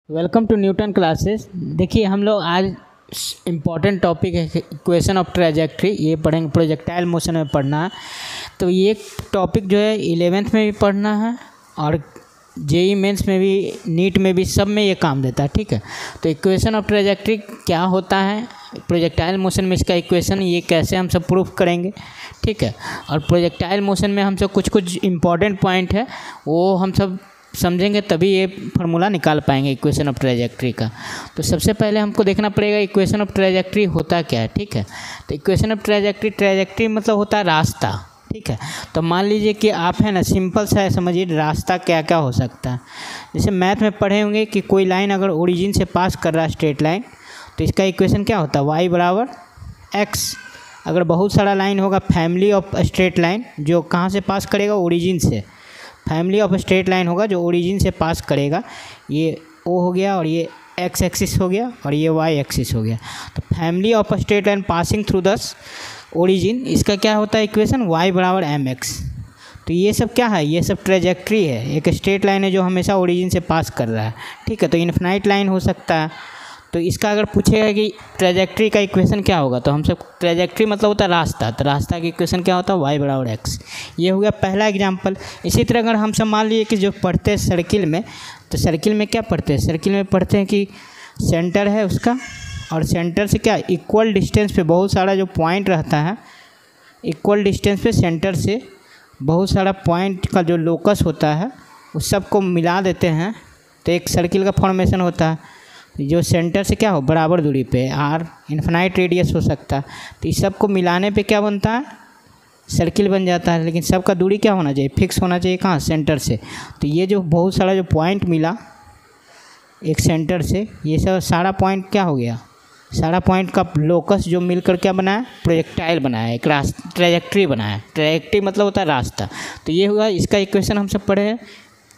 Welcome to Newton classes. देखिए हम लोग आज इम्पॉर्टेंट टॉपिक है इक्वेशन ऑफ ट्रेजेक्ट्री, ये पढ़ेंगे। प्रोजेक्टाइल मोशन में पढ़ना है, तो ये टॉपिक जो है 11th में भी पढ़ना है और जेई मेंस में भी, नीट में भी, सब में ये काम देता है। ठीक है, तो इक्वेशन ऑफ ट्रेजेक्ट्री क्या होता है, प्रोजेक्टाइल मोशन में इसका इक्वेशन ये कैसे हम सब प्रूफ करेंगे। ठीक है, और प्रोजेक्टाइल मोशन में हम सब कुछ इम्पॉर्टेंट पॉइंट है वो हम सब समझेंगे, तभी ये फार्मूला निकाल पाएंगे इक्वेशन ऑफ ट्रेजेक्ट्री का। तो सबसे पहले हमको देखना पड़ेगा इक्वेशन ऑफ ट्रेजेक्ट्री होता क्या है। ठीक है, तो इक्वेशन ऑफ ट्रेजेक्ट्री मतलब होता है रास्ता। ठीक है, तो मान लीजिए कि आप है ना, सिंपल सा है, समझिए रास्ता क्या क्या हो सकता है। जैसे मैथ में पढ़े होंगे कि कोई लाइन अगर ओरिजिन से पास कर रहा है स्ट्रेट लाइन, तो इसका इक्वेशन क्या होता है, y बराबर x। अगर बहुत सारा लाइन होगा, फैमिली ऑफ स्ट्रेट लाइन, जो कहाँ से पास करेगा, ओरिजिन से। फैमिली ऑफ स्ट्रेट लाइन होगा जो ओरिजिन से पास करेगा, ये ओ हो गया और ये एक्स एक्सिस हो गया और ये वाई एक्सिस हो गया। तो family of straight line passing through the origin, इसका क्या होता है इक्वेशन, y बराबर एम एक्स। तो ये सब क्या है, ये सब ट्रेजेक्ट्री है। एक स्ट्रेट लाइन है जो हमेशा ओरिजिन से पास कर रहा है। ठीक है, तो इन्फिनाइट लाइन हो सकता है। तो इसका अगर पूछेगा कि ट्रेजेक्ट्री का इक्वेशन क्या होगा, तो हम सब ट्रेजेक्ट्री मतलब होता है रास्ता, तो रास्ता का इक्वेशन क्या होता है, y बराबर x। ये हो गया पहला एग्जांपल। इसी तरह अगर हम सब मान लीजिए कि जो पढ़ते हैं सर्किल में, तो सर्किल में क्या पढ़ते हैं, सर्किल में पढ़ते हैं कि सेंटर है उसका, और सेंटर से क्या इक्वल डिस्टेंस पे बहुत सारा जो पॉइंट रहता है, इक्वल डिस्टेंस पे सेंटर से बहुत सारा पॉइंट का जो लोकस होता है उस सबको मिला देते हैं, तो एक सर्किल का फॉर्मेशन होता है। जो सेंटर से क्या हो, बराबर दूरी पे, आर इन्फिनाइट रेडियस हो सकता है। तो इस सब को मिलाने पे क्या बनता है, सर्किल बन जाता है। लेकिन सबका दूरी क्या होना चाहिए, फिक्स होना चाहिए, कहाँ, सेंटर से। तो ये जो बहुत सारा जो पॉइंट मिला एक सेंटर से, ये सब सारा पॉइंट क्या हो गया, सारा पॉइंट का लोकस जो मिलकर क्या बनाया, प्रोजेक्टाइल बनाया, एक ट्रेजेक्ट्री बनाया। ट्रेजेक्ट्री मतलब होता है रास्ता। तो ये हुआ, इसका इक्वेशन हम सब पढ़े हैं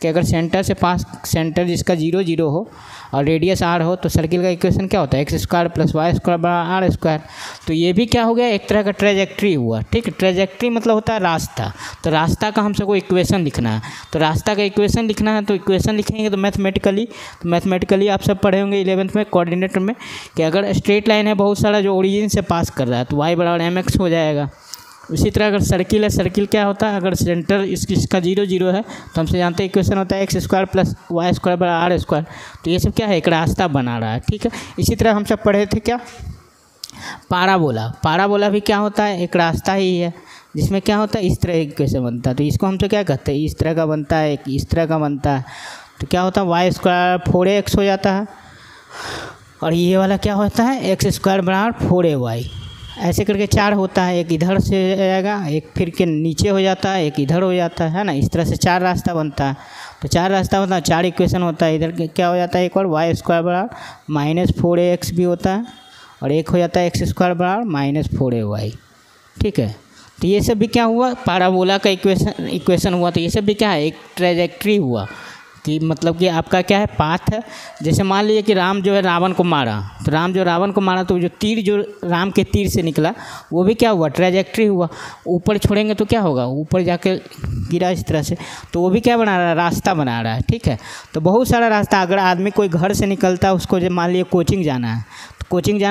कि अगर सेंटर से पास, सेंटर जिसका 0 0 हो और रेडियस r हो, तो सर्किल का इक्वेशन क्या होता है, x² + y² बराबर r²। तो ये भी क्या हो गया, एक तरह का ट्रेजेक्ट्री हुआ। ठीक है, ट्रेजेक्ट्री मतलब होता है रास्ता। तो रास्ता का हम सबको इक्वेशन लिखना है, तो रास्ता का इक्वेशन लिखना है, तो इक्वेशन लिखेंगे तो मैथमेटिकली आप सब पढ़े होंगे 11th में कोऑर्डिनेटर में, कि अगर स्ट्रेट लाइन है बहुत सारा जो ओरिजिन से पास कर रहा है, तो y बराबर mx हो जाएगा। इसी तरह अगर सर्किल है, सर्किल क्या होता है, अगर सेंटर इसका 0 0 है, तो हमसे जानते हैं इक्वेशन होता है x² + y² बराबर r²। तो ये सब क्या है, एक रास्ता बना रहा है। ठीक है, इसी तरह हम सब पढ़े थे क्या, पाराबोला भी क्या होता है, एक रास्ता ही है, जिसमें क्या होता है, इस तरह इक्वेशन बनता है। तो इसको हम तो क्या कहते हैं, इस तरह का बनता है, एक इस तरह का बनता है। तो क्या होता है, y² 4ax हो जाता है, और ये वाला क्या होता है, x² बराबर 4ay। ऐसे करके 4 होता है, एक इधर से जाएगा, एक फिर के नीचे हो जाता है, एक इधर हो जाता है ना, इस तरह से 4 रास्ता बनता है। तो 4 रास्ता होता है, 4 इक्वेशन होता है। इधर क्या हो जाता है, एक और y² बराबर -4ax भी होता है, और एक हो जाता है x² बराबर -4ay। ठीक है, तो ये सब भी क्या हुआ, पाराबोला का इक्वेशन हुआ। तो ये सब भी क्या है, एक ट्रेजेक्ट्री हुआ, कि मतलब कि आपका क्या है, पाथ है। जैसे मान लीजिए कि राम जो है रावण को मारा, तो राम जो रावण को मारा, तो जो तीर जो राम के तीर से निकला, वो भी क्या हुआ, ट्रेजेक्ट्री हुआ। ऊपर छोड़ेंगे तो क्या होगा, ऊपर जाके गिरा इस तरह से, तो वो भी क्या बना रहा है, रास्ता बना रहा है। ठीक है, तो बहुत सारा रास्ता, अगर आदमी कोई घर से निकलता है, उसको जब मान लीजिए कोचिंग जाना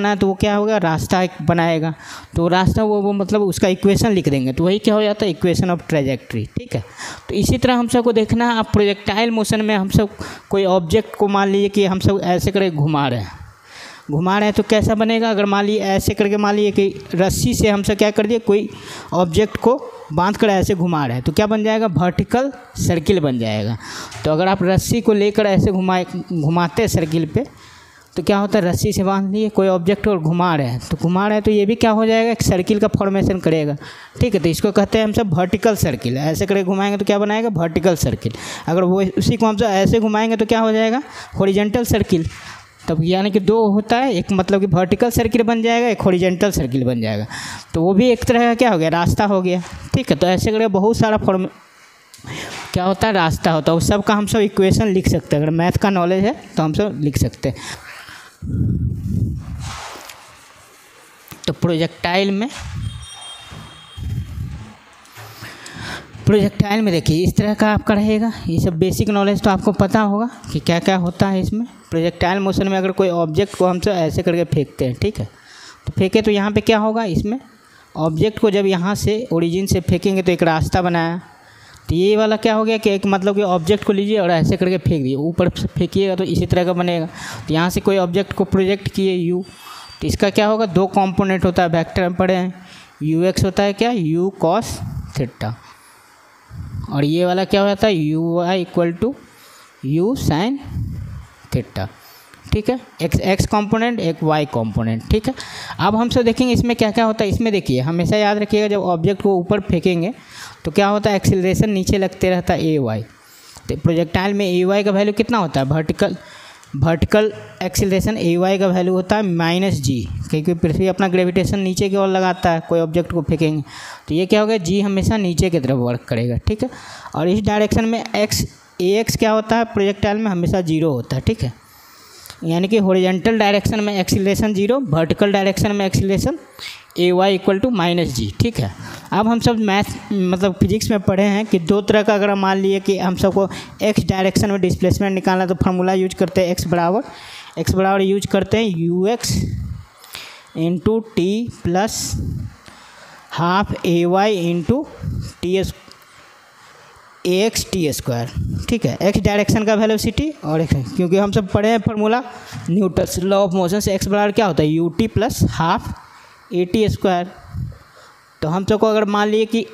है, तो वो क्या होगा, रास्ता एक बनाएगा। तो रास्ता वो मतलब उसका इक्वेशन लिख देंगे, तो वही क्या हो जाता है, इक्वेशन ऑफ ट्रेजेक्ट्री। ठीक है, तो इसी तरह हम सबको देखना है, आप प्रोजेक्टाइल मोशन में हम सब कोई ऑब्जेक्ट को मान लीजिए कि हम सब ऐसे करके घुमा रहे हैं, तो कैसा बनेगा, अगर मान लीजिए ऐसे करके, मान लीजिए कि रस्सी से हम सब क्या कर दिए, कोई ऑब्जेक्ट को बांध कर ऐसे घुमा रहे हैं, तो क्या बन जाएगा, वर्टिकल सर्किल बन जाएगा। तो अगर आप रस्सी को लेकर ऐसे घुमाते हैं सर्किल पे, तो क्या होता है, रस्सी से बांध लिए कोई ऑब्जेक्ट और घुमा रहे हैं, तो ये भी क्या हो जाएगा, एक सर्किल का फॉर्मेशन करेगा। ठीक है, तो इसको कहते हैं हम सब वर्टिकल सर्किल। ऐसे करके घुमाएंगे तो क्या बनाएगा, वर्टिकल सर्किल। अगर वो उसी को हम सब ऐसे घुमाएंगे तो क्या हो जाएगा, हॉरिजॉन्टल सर्किल। तब यानी कि 2 होता है, एक मतलब कि वर्टिकल सर्किल बन जाएगा, एक हॉरिजॉन्टल सर्किल बन जाएगा। तो वो भी एक तरह का क्या हो गया, रास्ता हो गया। ठीक है, तो ऐसे करके बहुत सारा क्या होता है, रास्ता होता है। उस सब का हम सब इक्वेशन लिख सकते हैं, अगर मैथ का नॉलेज है तो हम सब लिख सकते हैं। तो प्रोजेक्टाइल में देखिए इस तरह का आपका रहेगा। ये सब बेसिक नॉलेज तो आपको पता होगा कि क्या क्या होता है इसमें। प्रोजेक्टाइल मोशन में अगर कोई ऑब्जेक्ट को हम ऐसे करके फेंकते हैं, ठीक है, तो फेंके तो यहाँ पे क्या होगा, इसमें ऑब्जेक्ट को जब यहाँ से ओरिजिन से फेंकेंगे तो एक रास्ता बनाया, तो ये वाला क्या हो गया कि एक मतलब कि ऑब्जेक्ट को लीजिए और ऐसे करके फेंक दिए, ऊपर से फेंकिएगा तो इसी तरह का बनेगा। तो यहाँ से कोई ऑब्जेक्ट को प्रोजेक्ट किए यू, तो इसका क्या होगा, दो कंपोनेंट होता है, वेक्टर में पढ़े हैं, यू एक्स होता है क्या, यू कॉस थीटा, और ये वाला क्या हो जाता है, u y equal to u sine theta, ठीक है, एक्स कंपोनेंट एक वाई कंपोनेंट, ठीक है। अब हम सब देखेंगे इसमें क्या क्या होता है। इसमें देखिए हमेशा याद रखिएगा जब ऑब्जेक्ट को ऊपर फेंकेंगे तो क्या होता है, एक्सीलरेशन नीचे लगते रहता है ए वाई। तो प्रोजेक्टाइल में ए वाई का वैल्यू कितना होता है, वर्टिकल एक्सीलरेशन ए वाई का वैल्यू होता है माइनस जी, क्योंकि पृथ्वी अपना ग्रेविटेशन नीचे की ओर लगाता है, कोई ऑब्जेक्ट को फेंकेंगे तो ये क्या होगा, जी हमेशा नीचे की तरफ वर्क करेगा, ठीक है। और इस डायरेक्शन में एक्स क्या होता है, प्रोजेक्टाइल में हमेशा जीरो होता है, ठीक है, यानी कि हॉरिजॉन्टल डायरेक्शन में एक्सीलरेशन जीरो, वर्टिकल डायरेक्शन में acceleration A Y equal to minus G, ठीक है। अब हम सब मैथ मतलब फिजिक्स में पढ़े हैं कि दो तरह का, अगर मान लिए कि हम सबको एक्स डायरेक्शन में डिस्प्लेसमेंट निकालना तो फार्मूला यूज करते हैं एक्स बराबर यूज करते हैं u x into t plus half a y into t a x t square, ठीक है। एक्स डायरेक्शन का वेलोसिटी और एक्स, क्योंकि हम सब पढ़े हैं formula Newton's law of motion से, एक्स बराबर क्या होता है, u t plus half a t square. तो हम सबको अगर मान लिए कि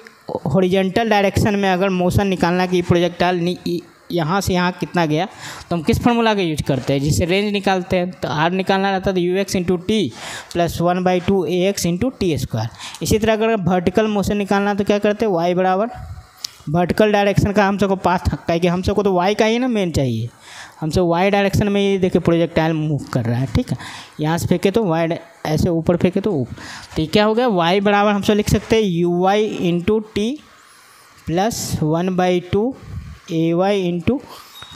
हॉरिजॉन्टल डायरेक्शन में अगर मोशन निकालना कि प्रोजेक्टाइल यहाँ से यहाँ कितना गया, तो हम किस फार्मूला का यूज करते हैं, जिससे रेंज निकालते हैं। तो आर निकालना रहता है तो you x into t plus 1/2 A x into t square. इसी तरह अगर वर्टिकल मोशन निकालना तो क्या करते हैं, वाई बराबर वर्टिकल डायरेक्शन का हम सबको पाथ, कि हम सबको तो वाई का ही ना मेन चाहिए, हम सब वाई डायरेक्शन में ये देखिए प्रोजेक्टाइल मूव कर रहा है, ठीक है। यहाँ से फेंके तो वाई, ऐसे ऊपर फेंके तो ऊपर, तो क्या हो गया, वाई बराबर हम सब लिख सकते हैं u y into t plus 1/2 a y into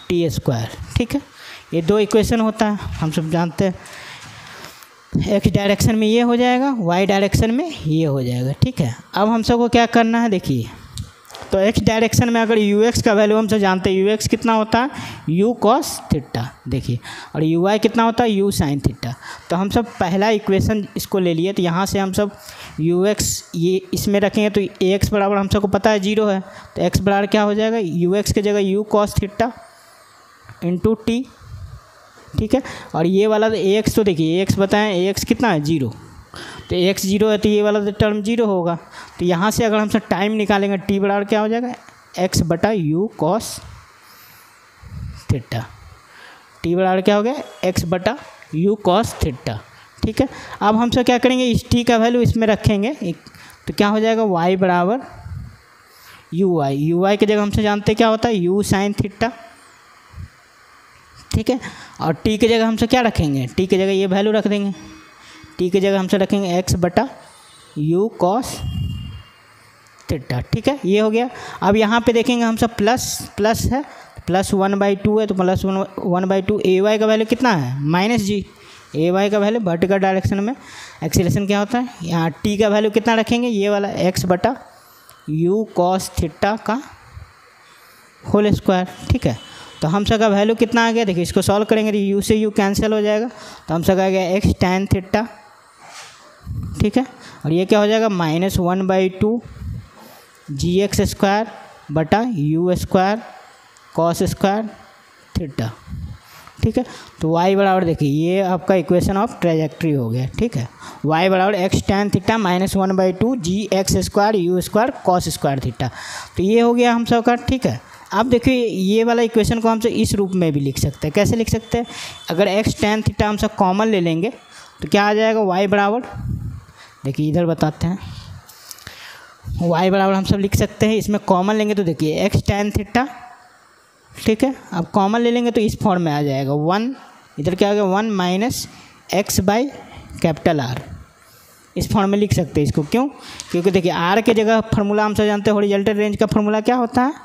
t square, ठीक है। ये दो इक्वेशन होता है, हम सब जानते हैं। एक्स डायरेक्शन में ये हो जाएगा, वाई डायरेक्शन में ये हो जाएगा, ठीक है। अब हम सबको क्या करना है, देखिए तो एक्स डायरेक्शन में अगर यू एक्स का वैल्यू हम सब जानते हैं, यू एक्स कितना होता है, यू कॉस थीटा, देखिए, और यू वाई कितना होता है, यू साइन थीटा। तो हम सब पहला इक्वेशन इसको ले लिए, तो यहाँ से हम सब यू एक्स ये इसमें रखेंगे तो ए एक्स बराबर हम सबको पता है जीरो है, तो एक्स बराबर क्या हो जाएगा, यू एक्स की जगह you cos theta into T, ठीक है। और ये वाला ए एक्स, तो देखिए ए एक्स बताएं, ए एक्स कितना है, जीरो, तो एक्स जीरो है तो ये वाला टर्म जीरो होगा। तो यहाँ से अगर हम सब टाइम निकालेंगे टी बराबर क्या हो जाएगा, एक्स बटा यू कॉस थीटा, टी बराबर क्या हो गया, एक्स बटा यू कॉस थीटा, ठीक है। अब हम सब क्या करेंगे, इस टी का वैल्यू इसमें रखेंगे, तो क्या हो जाएगा, वाई बराबर यू वाई की जगह हमसे जानते क्या होता है, यू साइन थीटा, ठीक है। और टी की जगह हमसे क्या रखेंगे, टी की जगह ये वैल्यू रख देंगे, टी की जगह हमसे रखेंगे एक्स बटा यू कॉस थीटा, ठीक है, ये हो गया। अब यहाँ पे देखेंगे हम सब प्लस है, प्लस 1/2 है, तो प्लस 1/2 ए वाई का वैल्यू कितना है, माइनस जी, ए वाई का वैल्यू वर्टिकल डायरेक्शन में एक्सीलरेशन क्या होता है, यहाँ टी का वैल्यू कितना रखेंगे, ये वाला एक्स बटा यू कॉस थीटा का होल स्क्वायर, ठीक है। तो हम सब का वैल्यू कितना आ गया, देखिए इसको सॉल्व करेंगे तो यू से यू कैंसिल हो जाएगा, तो हम सब आ गया एक्स टैन थीटा, ठीक है। और ये क्या हो जाएगा, माइनस 1/2 जी एक्स स्क्वायर बटा you square cos square theta, ठीक है। तो y बराबर देखिए ये आपका इक्वेशन ऑफ ट्रेजेक्ट्री हो गया, ठीक है। y बराबर x tan theta minus 1/2 g x square u square cos square theta, तो ये हो गया हम सब का, ठीक है। अब देखिए ये वाला इक्वेशन को हम सब इस रूप में भी लिख सकते हैं, कैसे लिख सकते हैं, अगर एक्स टैन थीटा हम सब कॉमन ले लेंगे तो क्या आ जाएगा, y बराबर, देखिए इधर बताते हैं, y बराबर हम सब लिख सकते हैं, इसमें कॉमन लेंगे तो देखिए एक्स टैन थीटा, ठीक है। अब कॉमन ले लेंगे तो इस फॉर्म में आ जाएगा 1, इधर क्या आ गया 1 minus x by capital R, इस फॉर्म में लिख सकते हैं इसको, क्यों, क्योंकि देखिए आर के जगह फार्मूला हम सब जानते हैं, हॉरिजॉन्टल रेंज का फार्मूला क्या होता है,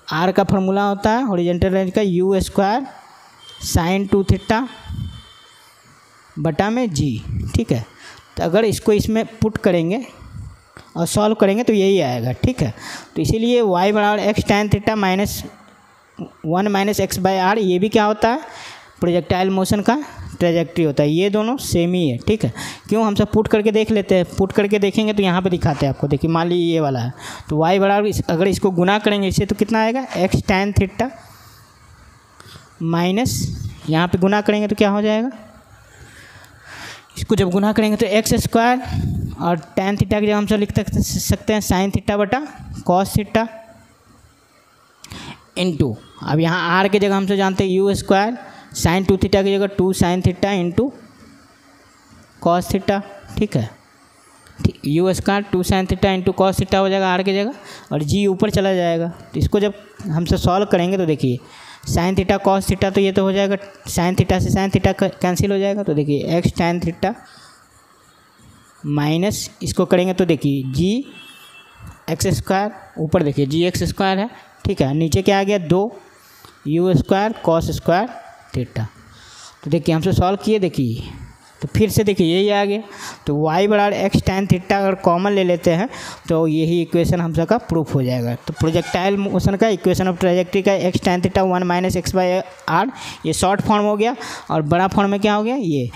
आर का फार्मूला होता है हॉरिजॉन्टल रेंज का यू स्क्वायर साइन 2 थीटा बटा में जी, ठीक है। तो अगर इसको इसमें पुट करेंगे और सॉल्व करेंगे तो यही आएगा, ठीक है। तो इसीलिए y बराबर x tan theta minus 1 minus x by r, ये भी क्या होता है प्रोजेक्टाइल मोशन का ट्रेजेक्ट्री होता है। ये दोनों सेम ही है, ठीक है। क्यों, हम सब पुट करके देख लेते हैं। पुट करके देखेंगे तो यहाँ पे दिखाते हैं आपको। देखिए मान लीजिए ये वाला है, तो y बराबर अगर इसको गुना करेंगे इससे तो कितना आएगा, x tan थीटा माइनस यहाँ पे गुना करेंगे तो क्या हो जाएगा, इसको जब गुना करेंगे तो एक्स स्क्वायर और tan थीटा की जगह हम सब लिख सकते हैं साइन थीटा बटा कॉस थीटा इंटू, अब यहाँ r की जगह हम सब जानते हैं यू स्क्वायर साइन 2 थीटा की जगह 2 sine theta into cos theta, ठीक है। You square 2 sine theta into cos theta हो जाएगा r की जगह, और g ऊपर चला जाएगा। तो इसको जब हम सब सॉल्व करेंगे तो देखिए साइन थीटा कॉस थीटा, तो ये तो हो जाएगा साइन थीटा से साइन थीटा कैंसिल हो जाएगा। तो देखिए एक्स tan थीटा माइनस इसको करेंगे तो देखिए जी एक्स स्क्वायर, ऊपर देखिए जी एक्स स्क्वायर है, ठीक है। नीचे क्या आ गया 2 you square cos square theta. तो देखिए हमसे सॉल्व किए, देखिए तो फिर से देखिए यही आ गया। तो y बराबर एक्स tan थीटा अगर कॉमन ले लेते हैं तो यही इक्वेशन हम सबका प्रूफ हो जाएगा। तो प्रोजेक्टाइल मोशन का इक्वेशन ऑफ ट्रेजेक्ट्री का x tan theta 1 minus x by r, ये शॉर्ट फॉर्म हो गया। और बड़ा फॉर्म में क्या हो गया, ये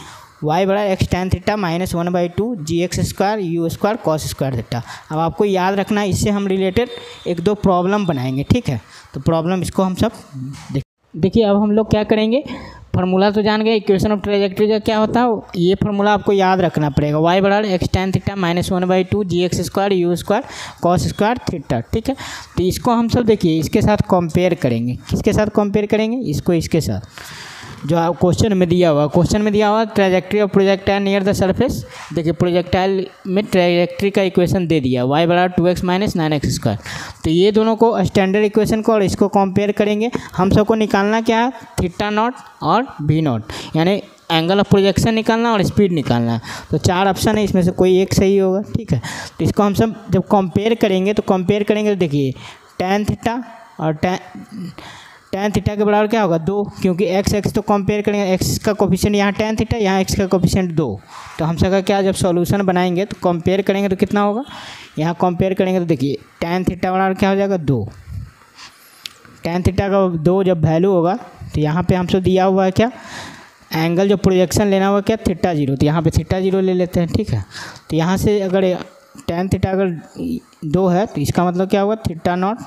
y बराबर x tan theta minus 1/2 g x square u square cos square theta. अब आपको याद रखना है, इससे हम रिलेटेड 1-2 प्रॉब्लम बनाएंगे, ठीक है। तो प्रॉब्लम इसको हम सब देखिए। अब हम लोग क्या करेंगे, फार्मूला तो जान गए इक्वेशन ऑफ ट्रेजेक्ट्री का क्या होता है, ये फार्मूला आपको याद रखना पड़ेगा। y बराबर x tan theta minus 1/2 g x square u square cos square theta, ठीक है। तो इसको हम सब देखिए इसके साथ कंपेयर करेंगे। किसके साथ कंपेयर करेंगे, इसको इसके साथ जो आप क्वेश्चन में दिया हुआ। क्वेश्चन में दिया हुआ trajectory of projectile near the surface. देखिए प्रोजेक्टाइल में ट्रेजेक्ट्री का इक्वेशन दे दिया y बराबर 2x माइनस 9x स्क्वायर। तो ये दोनों को स्टैंडर्ड इक्वेशन को और इसको कंपेयर करेंगे। हम सबको निकालना क्या है, थीटा नॉट और v नॉट, यानी एंगल ऑफ प्रोजेक्शन निकालना और स्पीड निकालना है। तो 4 ऑप्शन है, इसमें से कोई एक सही होगा, ठीक है। तो इसको हम सब जब कंपेयर करेंगे तो देखिए tan थीटा और tan थीटा के बराबर क्या होगा 2, क्योंकि x तो कंपेयर करेंगे, x का कोफिशिएंट यहाँ tan थीटा, यहाँ x का कोफिशिएंट 2। तो हम सबका क्या, जब सॉल्यूशन बनाएंगे तो कंपेयर करेंगे तो कितना होगा, यहाँ कंपेयर करेंगे तो देखिए tan थीटा बराबर क्या हो जाएगा 2। tan थीटा का 2 जब वैल्यू होगा तो यहाँ पे हमसे दिया हुआ है क्या, एंगल जो प्रोजेक्शन लेना हुआ क्या, थीटा 0। तो यहाँ पे थीटा 0 ले लेते हैं, ठीक है। तो यहाँ से अगर tan थीटा अगर 2 है तो इसका मतलब क्या हुआ, थीटा नॉट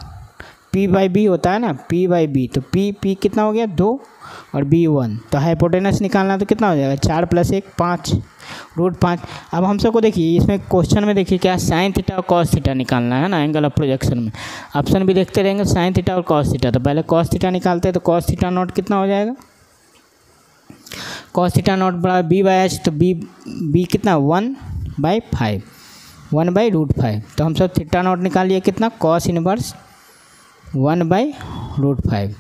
p/b होता है ना, p/b। तो p कितना हो गया 2 और b 1। तो हाइपोटेनस निकालना तो कितना हो जाएगा 4 + 1 5 √5। अब हम सबको देखिए इसमें क्वेश्चन में देखिए क्या साइन थीटा और कॉस थीटा निकालना है ना, एंगल ऑफ प्रोजेक्शन में। ऑप्शन भी देखते रहेंगे साइन थीटा और कॉस थीटा। तो पहले कॉस थीटा निकालते हैं, तो कॉस थीटा नॉट कितना हो जाएगा, कॉस थीटा नॉट बराबर b/h। तो b कितना 1/5 1/√5। तो हम सब थीटा नॉट निकालिए कितना, कॉस इनवर्स 1/√5।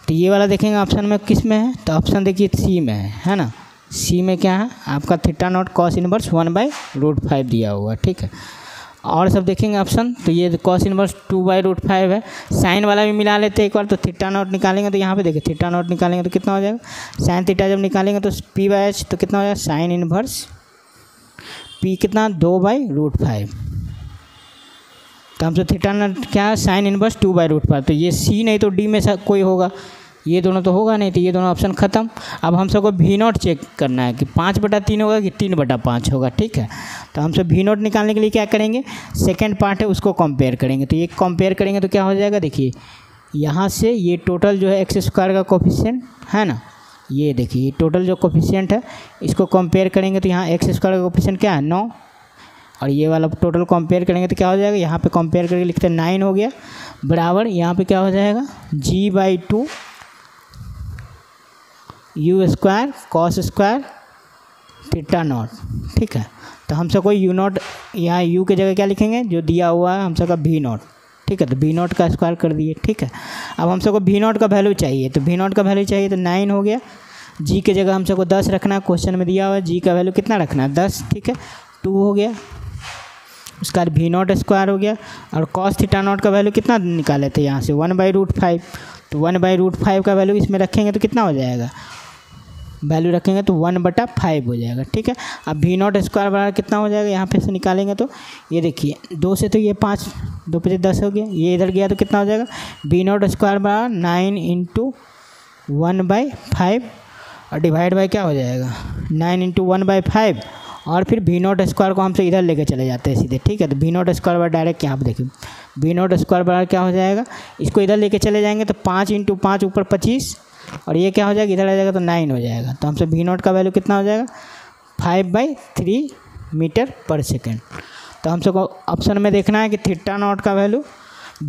तो ये वाला देखेंगे ऑप्शन में किस में है, तो ऑप्शन देखिए सी में है ना। सी में क्या है आपका थीटा नॉट कॉस इनवर्स 1/√5 दिया हुआ है, ठीक है। और सब देखेंगे ऑप्शन, तो ये कॉस इनवर्स 2/√5 है। साइन वाला भी मिला लेते हैं एक बार। तो थीटा नॉट निकालेंगे तो यहाँ पे देखिए थीटा नॉट निकालेंगे तो कितना हो जाएगा, साइन थीटा जब निकालेंगे तो p/h तो कितना हो जाएगा, साइन इनवर्स p कितना 2/√5। तो हमसे थीटा नॉट क्या है, साइन इनवर्स 2/√5। तो ये सी नहीं तो डी में कोई होगा, ये दोनों तो होगा नहीं, तो ये दोनों ऑप्शन खत्म। अब हम सबको v नॉट चेक करना है कि 5/3 होगा कि 3/5 होगा, ठीक है। तो हम सब v नॉट निकालने के लिए क्या करेंगे, सेकंड पार्ट है उसको कंपेयर करेंगे। तो ये कंपेयर करेंगे तो क्या हो जाएगा, देखिए यहाँ से ये टोटल जो है एक्स स्क्वायर का कोफिशिएंट है ना, ये देखिए टोटल जो कोफिशिएंट है इसको कंपेयर करेंगे तो यहाँ एक्स स्क्वायर का कोफिशिएंट क्या है 9, और ये वाला टोटल कंपेयर करेंगे तो क्या हो जाएगा, यहाँ पे कंपेयर करके लिखते हैं 9 हो गया, बराबर यहाँ पे क्या हो जाएगा g/2 you square cos square theta naught, ठीक है। तो हम सबको यू नॉट यहाँ यू की जगह क्या लिखेंगे, जो दिया हुआ है हम सबका v नॉट, ठीक है। तो v नॉट का स्क्वायर कर दिए, ठीक है। अब हम सबको v नॉट का वैल्यू चाहिए, तो v नॉट का वैल्यू चाहिए तो 9 हो गया। g की जगह हम सबको 10 रखना है, क्वेश्चन में दिया हुआ है g का वैल्यू कितना रखना है 10, ठीक है। 2 हो गया, उसका v नॉट स्क्वायर हो गया। और कॉस थीटा नॉट का वैल्यू कितना निकाले थे यहाँ से 1/√5। तो 1/√5 का वैल्यू इसमें रखेंगे तो कितना हो जाएगा, वैल्यू रखेंगे तो 1/5 हो जाएगा, ठीक है। अब v नॉट स्क्वायर बराबर कितना हो जाएगा, यहाँ पे से निकालेंगे तो ये देखिए 2 से तो ये 5 2 × 10 हो गया, ये इधर गया तो कितना हो जाएगा v नॉट स्क्वायर बराबर 9 × 1/5 और डिवाइड बाई क्या हो जाएगा 9 × 1/5 और फिर V0² को हमसे इधर लेके चले जाते हैं सीधे, ठीक है। तो V0² डायरेक्ट यहाँ पर देखिए V0² क्या हो जाएगा, इसको इधर लेके चले जाएंगे तो 5 × 5 ऊपर 25 और ये क्या हो जाएगा इधर आ जाएगा तो 9 हो जाएगा। तो हमसे V0 का वैल्यू कितना हो जाएगा 5/3 मीटर पर सेकेंड। तो हमसे को ऑप्शन में देखना है कि θ0 का वैल्यू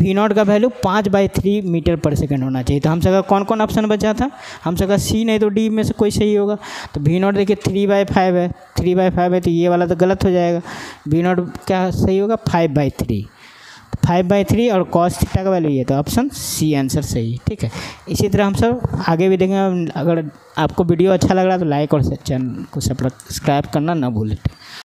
V0 का वैल्यू 5/3 मीटर पर सेकेंड होना चाहिए। तो हमसे का कौन कौन ऑप्शन बचा था, हमसे का सी नहीं तो डी में से कोई सही होगा। तो V0 देखिए 3/5 है, 3/5 है तो ये वाला तो गलत हो जाएगा। V0 क्या सही होगा 5/3, 5/3 और cos θ का वैल्यू ये, तो ऑप्शन सी आंसर सही है, ठीक है। इसी तरह हम सब आगे भी देखेंगे। अगर आपको वीडियो अच्छा लग रहा है तो लाइक और चैनल को सब्सक्राइब करना ना भूलें।